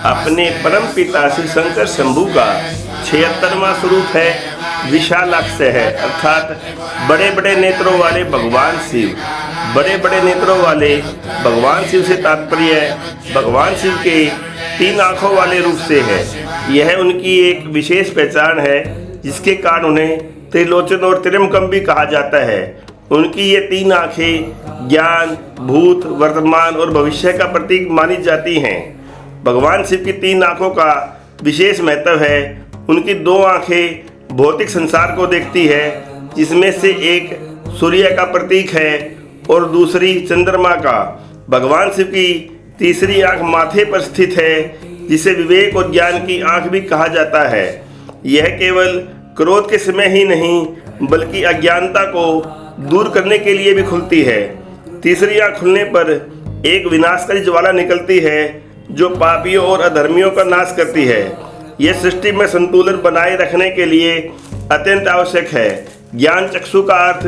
अपने परम पिता श्री शंकर शंभू का 76वां स्वरूप है विशालाक्ष है, अर्थात बड़े बड़े नेत्रों वाले भगवान शिव। बड़े बड़े नेत्रों वाले भगवान शिव से तात्पर्य भगवान शिव के 3 आँखों वाले रूप से है। यह उनकी एक विशेष पहचान है, जिसके कारण उन्हें त्रिलोचन और त्र्यंबकम भी कहा जाता है। उनकी ये 3 आँखें ज्ञान, भूत, वर्तमान और भविष्य का प्रतीक मानी जाती हैं। भगवान शिव की 3 आँखों का विशेष महत्व है। उनकी 2 आँखें भौतिक संसार को देखती है, जिसमें से एक सूर्य का प्रतीक है और दूसरी चंद्रमा का। भगवान शिव की तीसरी आँख माथे पर स्थित है, जिसे विवेक और ज्ञान की आँख भी कहा जाता है। यह केवल क्रोध के समय ही नहीं, बल्कि अज्ञानता को दूर करने के लिए भी खुलती है। तीसरी आँख खुलने पर एक विनाशकारी ज्वाला निकलती है, जो पापियों और अधर्मियों का नाश करती है। यह सृष्टि में संतुलन बनाए रखने के लिए अत्यंत आवश्यक है। ज्ञान चक्षु का अर्थ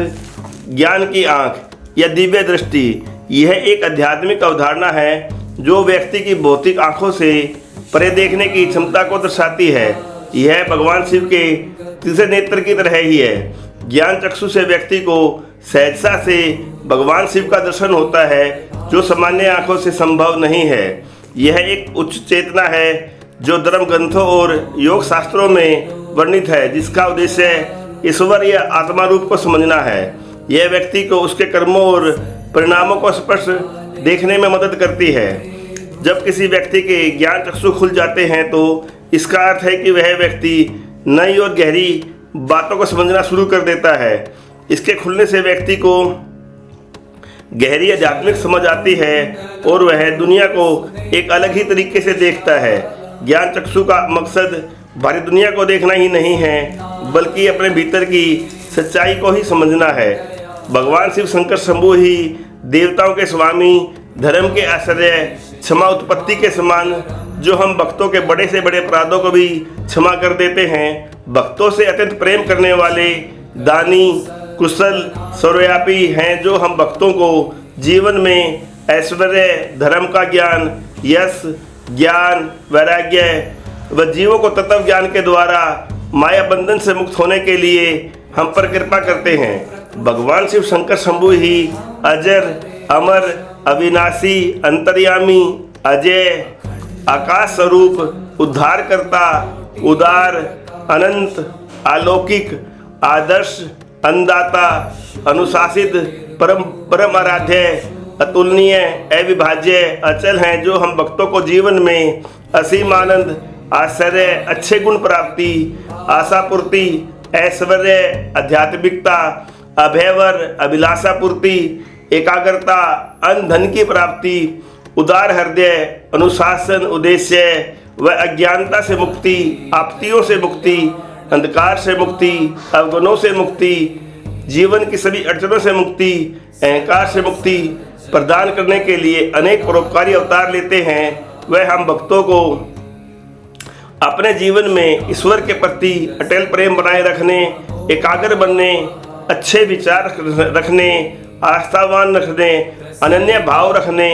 ज्ञान की आँख या दिव्य दृष्टि। यह एक आध्यात्मिक अवधारणा है जो व्यक्ति की भौतिक आँखों से परे देखने की क्षमता को दर्शाती है। यह भगवान शिव के तीसरे नेत्र की तरह ही है। ज्ञान चक्षु से व्यक्ति को सहजता से भगवान शिव का दर्शन होता है, जो सामान्य आँखों से संभव नहीं है। यह एक उच्च चेतना है जो धर्म ग्रंथों और योग शास्त्रों में वर्णित है, जिसका उद्देश्य ईश्वर या आत्मा रूप को समझना है। यह व्यक्ति को उसके कर्मों और परिणामों को स्पष्ट देखने में मदद करती है। जब किसी व्यक्ति के ज्ञान चक्षु खुल जाते हैं तो इसका अर्थ है कि वह व्यक्ति नई और गहरी बातों को समझना शुरू कर देता है। इसके खुलने से व्यक्ति को गहरी आध्यात्मिक समझ आती है और वह दुनिया को एक अलग ही तरीके से देखता है। ज्ञान चक्षु का मकसद बाहरी दुनिया को देखना ही नहीं है, बल्कि अपने भीतर की सच्चाई को ही समझना है। भगवान शिव शंकर शंभू ही देवताओं के स्वामी, धर्म के आश्रय, क्षमा उत्पत्ति के समान, जो हम भक्तों के बड़े से बड़े अपराधों को भी क्षमा कर देते हैं। भक्तों से अत्यंत प्रेम करने वाले, दानी, कुशल, सर्वव्यापी हैं, जो हम भक्तों को जीवन में ऐश्वर्य, धर्म का ज्ञान, यश, ज्ञान, वैराग्य व जीवों को तत्व ज्ञान के द्वारा माया बंधन से मुक्त होने के लिए हम पर कृपा करते हैं। भगवान शिव शंकर शंभू ही अजर, अमर, अविनाशी, अंतर्यामी, अजय, आकाश स्वरूप, उद्धारकर्ता, उदार, अनंत, अलौकिक, आदर्श, अन्नदाता, अनुशासित, परम आराध्य, अतुलनीय, अविभाज्य, अचल हैं, जो हम भक्तों को जीवन में असीम आनंद, आश्चर्य, अच्छे गुण प्राप्ति, आशा पूर्ति, ऐश्वर्य, आध्यात्मिकता, अभयवर, अभिलाषा पूर्ति, एकाग्रता, अन्न धन की प्राप्ति, उदार हृदय, अनुशासन, उद्देश्य व अज्ञानता से मुक्ति, आपत्तियों से मुक्ति, अंधकार से मुक्ति, अवगुणों से मुक्ति, जीवन की सभी अड़चनों से मुक्ति, अहंकार से मुक्ति प्रदान करने के लिए अनेक परोपकारी अवतार लेते हैं। वह हम भक्तों को अपने जीवन में ईश्वर के प्रति अटल प्रेम बनाए रखने, एकाग्र बनने, अच्छे विचार रखने, आस्थावान रखने, अनन्य भाव रखने,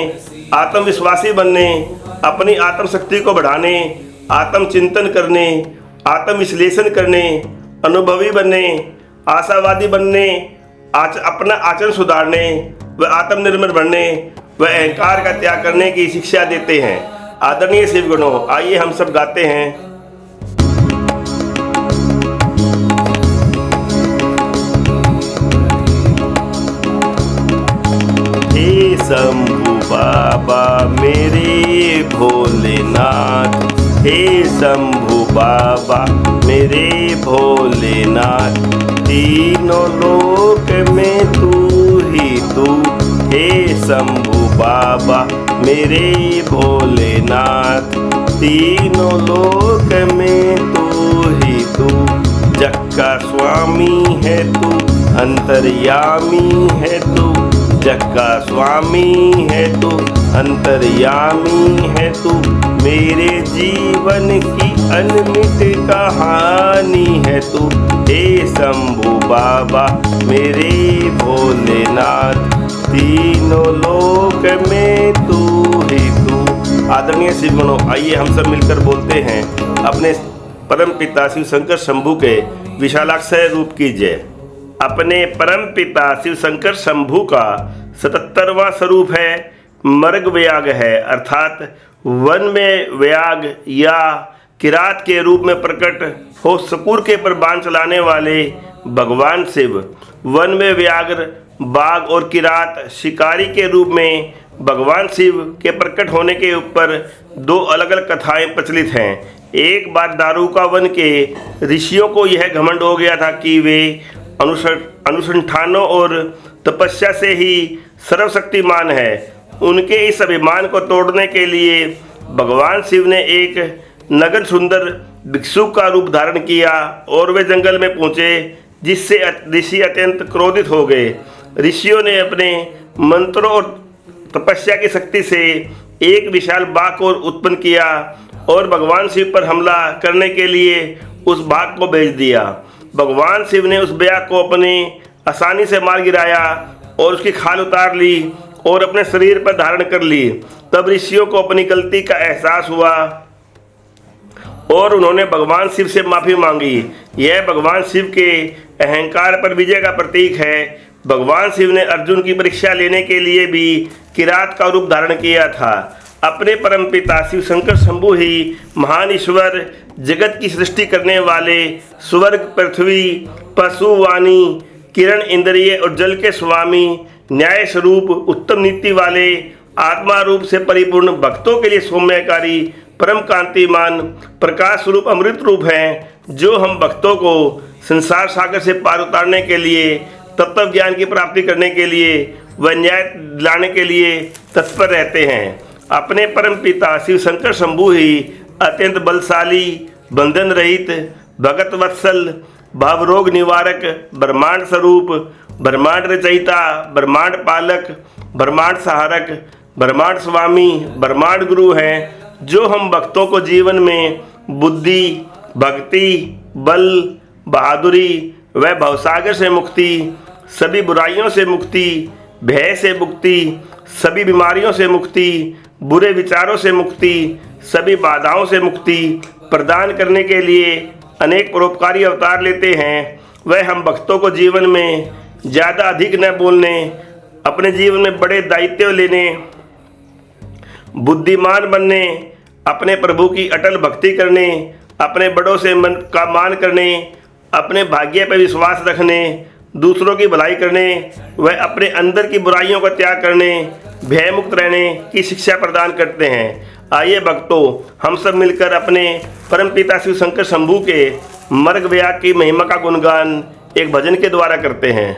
आत्मविश्वासी बनने, अपनी आत्मशक्ति को बढ़ाने, आत्मचिंतन करने, आत्मविश्लेषण करने, अनुभवी बनने, आशावादी बनने, अपना आचरण सुधारने व आत्मनिर्भर बनने व अहंकार का त्याग करने की शिक्षा देते हैं। आदरणीय शिवगणों, आइए हम सब गाते हैं। हे शंभू बाबा मेरे भोलेनाथ, हे शंभू बाबा मेरे भोलेनाथ, तीनों लोक में तू ही तू, हे शंभू बाबा मेरे भोलेनाथ, तीनों लोक में तू ही तू, जग का स्वामी है तू, अंतर्यामी है तू, जग का स्वामी है तू, अंतर्यामी है तू, मेरे जीवन की अनमित कहानी है तू, हे शंभू बाबा मेरे भोलेनाथ, तीनों लोक में तू ही तू। आदरणीय शिवगणों, आइए हम सब मिलकर बोलते हैं अपने परम पिता शिव शंकर शंभू के विशालाक्षय रूप की जय। अपने परम पिता शिव शंकर शंभू का 77वां स्वरूप है मर्ग व्याग है, अर्थात वन में व्याग या किरात के रूप में प्रकट हो सुकुर के पर बाण चलाने वाले भगवान शिव। वन में व्याघ्र, बाघ और किरात शिकारी के रूप में भगवान शिव के प्रकट होने के ऊपर दो अलग अलग कथाएं प्रचलित हैं। एक बार दारुका वन के ऋषियों को यह घमंड हो गया था कि वे अनुसंधानों और तपस्या से ही सर्वशक्तिमान है। उनके इस अभिमान को तोड़ने के लिए भगवान शिव ने एक नगन सुंदर भिक्षुक का रूप धारण किया और वे जंगल में पहुंचे, जिससे ऋषि अत्यंत क्रोधित हो गए। ऋषियों ने अपने मंत्रों और तपस्या की शक्ति से एक विशाल बाघ को उत्पन्न किया और भगवान शिव पर हमला करने के लिए उस बाघ को भेज दिया। भगवान शिव ने उस बाघ को अपने आसानी से मार गिराया और उसकी खाल उतार ली और अपने शरीर पर धारण कर ली। तब ऋषियों को अपनी गलती का एहसास हुआ और उन्होंने भगवान शिव से माफ़ी मांगी। यह भगवान शिव के अहंकार पर विजय का प्रतीक है। भगवान शिव ने अर्जुन की परीक्षा लेने के लिए भी किरात का रूप धारण किया था। अपने परमपिता शिव शंकर शंभू ही महान ईश्वर, जगत की सृष्टि करने वाले, स्वर्ग, पृथ्वी, पशु, वाणी, किरण, इंद्रिय और जल के स्वामी, न्याय स्वरूप, उत्तम नीति वाले, आत्मा रूप से परिपूर्ण, भक्तों के लिए सौम्यकारी, परम कांतिमान, प्रकाश स्वरूप, अमृत रूप हैं, जो हम भक्तों को संसार सागर से पार उतारने के लिए, तत्व ज्ञान की प्राप्ति करने के लिए व न्याय लाने के लिए तत्पर रहते हैं। अपने परम पिता शिव शंकर शंभू ही अत्यंत बलशाली, बंधन रहित, भगत वत्सल, भावरोग निवारक, ब्रह्मांड स्वरूप, ब्रह्मांड रचयिता, ब्रह्मांड पालक, ब्रह्मांड सहारक, ब्रह्मांड स्वामी, ब्रह्मांड गुरु हैं, जो हम भक्तों को जीवन में बुद्धि, भक्ति, बल, बहादुरी व भवसागर से मुक्ति, सभी बुराइयों से मुक्ति, भय से मुक्ति, सभी बीमारियों से मुक्ति, बुरे विचारों से मुक्ति, सभी बाधाओं से मुक्ति प्रदान करने के लिए अनेक परोपकारी अवतार लेते हैं। वह हम भक्तों को जीवन में ज़्यादा अधिक न बोलने, अपने जीवन में बड़े दायित्व लेने, बुद्धिमान बनने, अपने प्रभु की अटल भक्ति करने, अपने बड़ों से मन का मान करने, अपने भाग्य पर विश्वास रखने, दूसरों की भलाई करने व अपने अंदर की बुराइयों का त्याग करने, भय मुक्त रहने की शिक्षा प्रदान करते हैं। आइए भक्तों, हम सब मिलकर अपने परमपिता शिव शंकर शंभू के मर्ग व्याग की महिमा का गुणगान एक भजन के द्वारा करते हैं।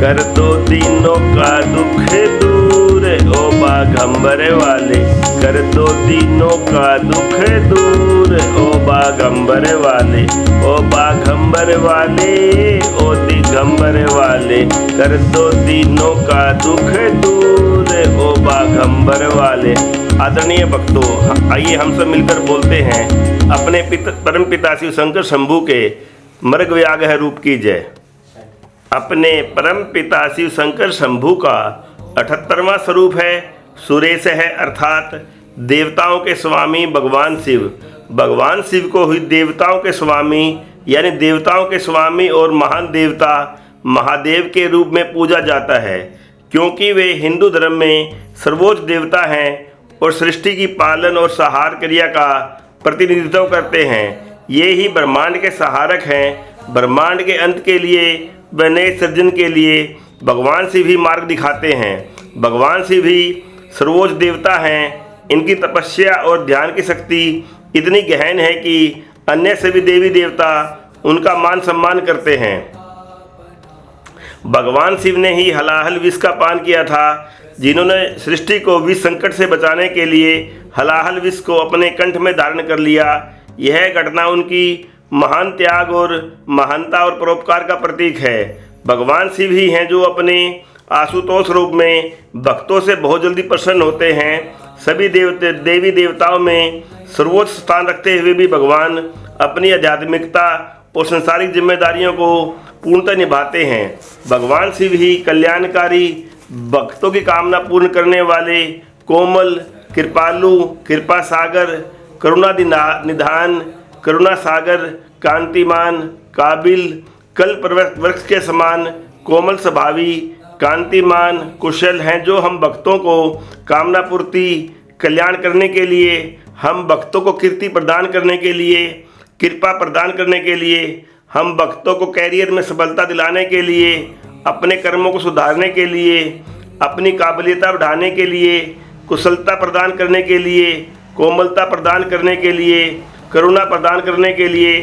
कर दो दीनों का दुख दूर ओ बाघंबर वाले, कर दो दीनों का दुख दूर ओ बाघंबर वाले, ओ बाघंबर वाले, ओ दिगंबर वाले, कर दो दीनों का दुख दूर ओ बाघंबर वाले। आदरणीय भक्तों, आइए हम सब मिलकर बोलते हैं अपने परम पिता शिव शंकर शंभू के मर्ग व्याग रूप की जय। अपने परम पिता शिव शंकर शंभू का 78वां स्वरूप है सुरेश है, अर्थात देवताओं के स्वामी भगवान शिव। भगवान शिव को हुई देवताओं के स्वामी यानी देवताओं के स्वामी और महान देवता महादेव के रूप में पूजा जाता है, क्योंकि वे हिंदू धर्म में सर्वोच्च देवता हैं और सृष्टि की पालन और संहार क्रिया का प्रतिनिधित्व करते हैं। ये ही ब्रह्मांड के सहारक हैं। ब्रह्मांड के अंत के लिए व नए सृजन के लिए भगवान शिव ही मार्ग दिखाते हैं। भगवान शिव ही सर्वोच्च देवता हैं। इनकी तपस्या और ध्यान की शक्ति इतनी गहन है कि अन्य सभी देवी देवता उनका मान सम्मान करते हैं। भगवान शिव ने ही हलाहल विष का पान किया था। जिन्होंने सृष्टि को विष संकट से बचाने के लिए हलाहल विष को अपने कंठ में धारण कर लिया। यह घटना उनकी महान त्याग और महानता और परोपकार का प्रतीक है। भगवान शिव ही हैं जो अपने आशुतोष रूप में भक्तों से बहुत जल्दी प्रसन्न होते हैं। सभी देवी देवताओं में सर्वोच्च स्थान रखते हुए भी भगवान अपनी आध्यात्मिकता और संसारिक जिम्मेदारियों को पूर्णतः निभाते हैं। भगवान शिव ही कल्याणकारी, भक्तों की कामना पूर्ण करने वाले, कोमल, कृपालु, कृपा सागर, करुणा निधान, करुणा सागर, कांतिमान, काबिल, कल्प वृक्ष के समान, कोमल स्वभावी, कांतिमान, कुशल हैं, जो हम भक्तों को कामना पूर्ति, कल्याण करने के लिए, हम भक्तों को कीर्ति प्रदान करने के लिए, कृपा प्रदान करने के लिए, हम भक्तों को कैरियर में सफलता दिलाने के लिए, अपने कर्मों को सुधारने के लिए, अपनी काबिलियता बढ़ाने के लिए, कुशलता प्रदान करने के लिए, कोमलता प्रदान करने के लिए, करुणा प्रदान करने के लिए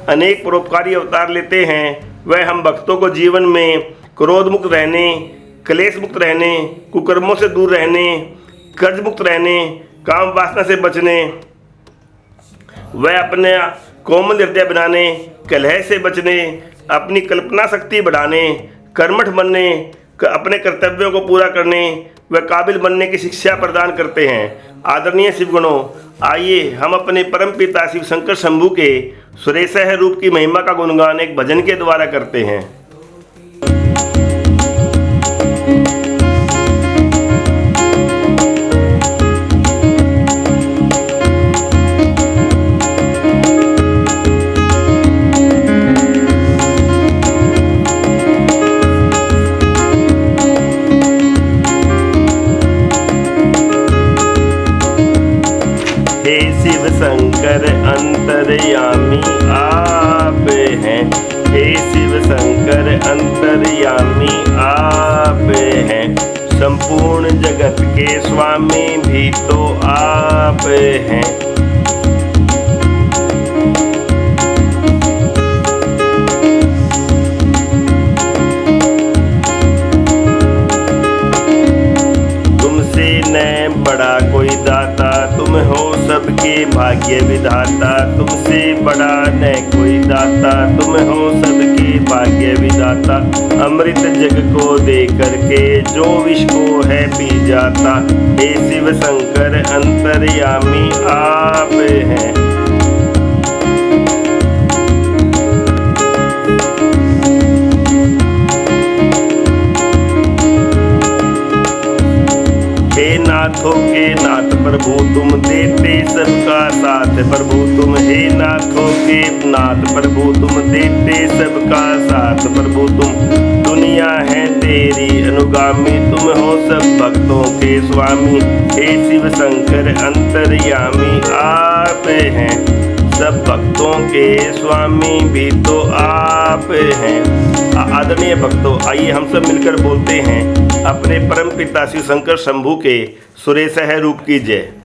अनेक परोपकारी अवतार लेते हैं। वह हम भक्तों को जीवन में क्रोध मुक्त रहने, क्लेश मुक्त रहने, कुकर्मों से दूर रहने, कर्ज मुक्त रहने, काम वासना से बचने, वह अपने कोमल हृदय बनाने, कलह से बचने, अपनी कल्पना शक्ति बढ़ाने, कर्मठ बनने, अपने कर्तव्यों को पूरा करने व काबिल बनने की शिक्षा प्रदान करते हैं। आदरणीय शिवगणों, आइए हम अपने परम पिता शिव शंकर शंभू के सुरेशह रूप की महिमा का गुणगान एक भजन के द्वारा करते हैं। हे शिव शंकर अंतर्यामी आप हैं, हे शिव शंकर अंतर्यामी आप हैं, संपूर्ण जगत के स्वामी भी तो आप हैं। तुमसे न बड़ा कोई दाता, तुम हो सबके भाग्य विधाता। तुमसे बड़ा न कोई दाता, तुम हो सबके भाग्य विधाता। अमृत जग को दे करके जो विष को है पी जाता। हे शिव शंकर अंतर्यामी आप हैं। हे नाथों के नाथ प्रभु तुम देते सबका साथ प्रभु तुम, हे नाथों के नाथ प्रभु तुम देते सबका साथ प्रभु तुम। दुनिया है तेरी अनुगामी, तुम हो सब भक्तों के स्वामी। हे शिव शंकर अंतर्यामी आप हैं, सब भक्तों के स्वामी भी तो आप हैं। आदरणीय भक्तों, आइए हम सब मिलकर बोलते हैं अपने परम पिता शिव शंकर शंभू के सुरेशह रूप की जय।